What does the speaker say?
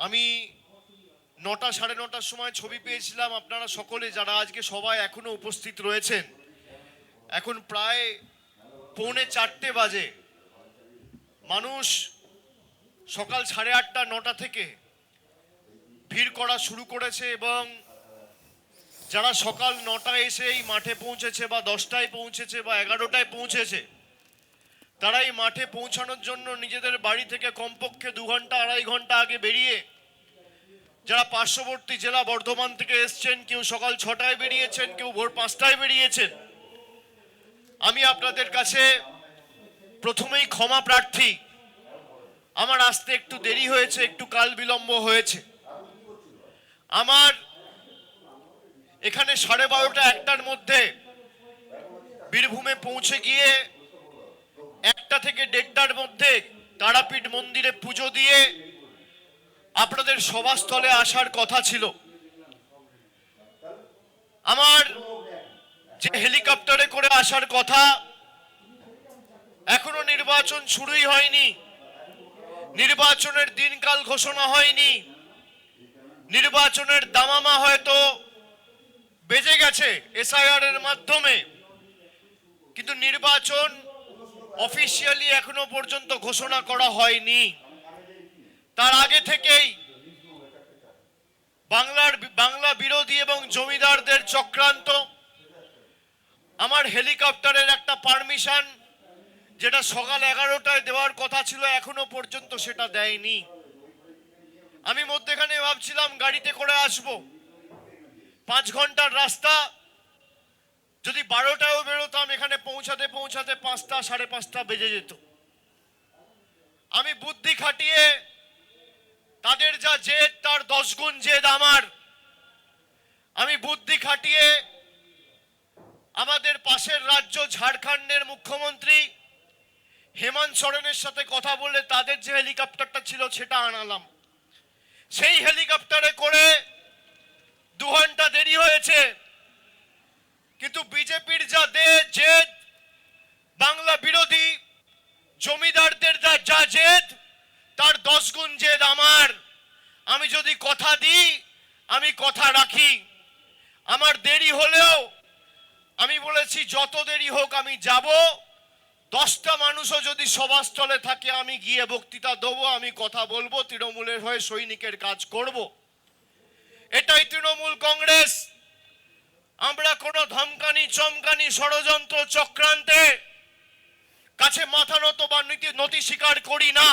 আমি 9টা সাড়ে 9টার সময় ছবি পেয়েছিলাম। আপনারা সকলে যারা আজকে সবাই এখনো উপস্থিত রয়েছেন, এখন প্রায় 3:45 বাজে। মানুষ সকাল 8:30 9টা থেকে ভিড় করা শুরু করেছে এবং যারা সকাল 9টায় এসে এই মাঠে পৌঁছেছে বা 10টায় পৌঁছেছে বা 11টায় পৌঁছেছে, তারা এই মাঠে পৌঁছানোর জন্য নিজেদের বাড়ি থেকে কমপক্ষে 2 ঘন্টা 2.5 ঘন্টা আগে বেরিয়ে, যারা পার্শ্ববর্তী জেলা বর্ধমান থেকে এসছেন, কেউ সকাল 6টায় বেরিয়েছেন, কেউ ভোর 5টায় বেরিয়েছেন। আমি আপনাদের কাছে প্রথমেই ক্ষমা প্রার্থী, আমার আসতে একটু দেরি হয়েছে, একটু কাল বিলম্ব হয়েছে। আমার এখানে 12:30 1টার মধ্যে বীরভূমে পৌঁছে গিয়ে 1টা থেকে 1:30টার মধ্যে তারাপীঠ মন্দিরে পুজো দিয়ে আপনাদের সভাস্থলে আসার কথা ছিল। আমার যে হেলিকপ্টারে করে আসার কথা, এখনো নির্বাচন শুরুই হয়নি, নির্বাচনের দিনকাল ঘোষণা হয়নি, নির্বাচনের দামামা হয়তো বেজে গেছে এসআইআর এর মাধ্যমে, কিন্তু নির্বাচন অফিসিয়ালি এখনো পর্যন্ত ঘোষণা করা হয়নি। তার আগে থেকেই বাংলা বিরোধী এবং জমিদারদের চক্রান্ত, আমার হেলিকপ্টারের একটা পারমিশন যেটা সকাল 11টায় দেওয়ার কথা ছিল, এখনো পর্যন্ত সেটা দেয়নি। আমি মধ্যেখানে ভাবছিলাম গাড়িতে করে আসবো, 5 ঘন্টার রাস্তা, যদি 12টায়ও বেরোতাম এখানে পৌঁছাতে পৌঁছাতে 5টা 5:30 বেজে যেত। আমি বুদ্ধি খাটিয়ে, তাদের যা জেদ তার 10 গুণ জেদ আমার, আমি বুদ্ধি খাটিয়ে আমাদের পাশের রাজ্য ঝাড়খণ্ডের মুখ্যমন্ত্রী হেমন্ত সোরেনের সাথে কথা বলে তাদের যে হেলিকপ্টারটা ছিল সেটা আনালাম। সেই হেলিকপ্টারে করে 2 ঘন্টা দেরি হয়েছে, কিন্তু বিজেপির যা জেদ, বাংলা বিরোধী জমিদারদের যা জেদ, তার 10 গুণ জেদ আমার। আমি যদি কথা দিই, আমি কথা রাখি। আমার দেরি হলেও আমি বলেছি যত দেরি হোক আমি যাব। 10টা মানুষও যদি সভাস্থলে থাকে আমি গিয়ে বক্তৃতা দেবো, আমি কথা বলবো, তৃণমূলের হয়ে সৈনিকের কাজ করব। এটাই তৃণমূল কংগ্রেস। আমরা কোনো ধমকানি চমকানি ষড়যন্ত্র চক্রান্তে কাছে মাথা নত বা নতি স্বীকার করি না।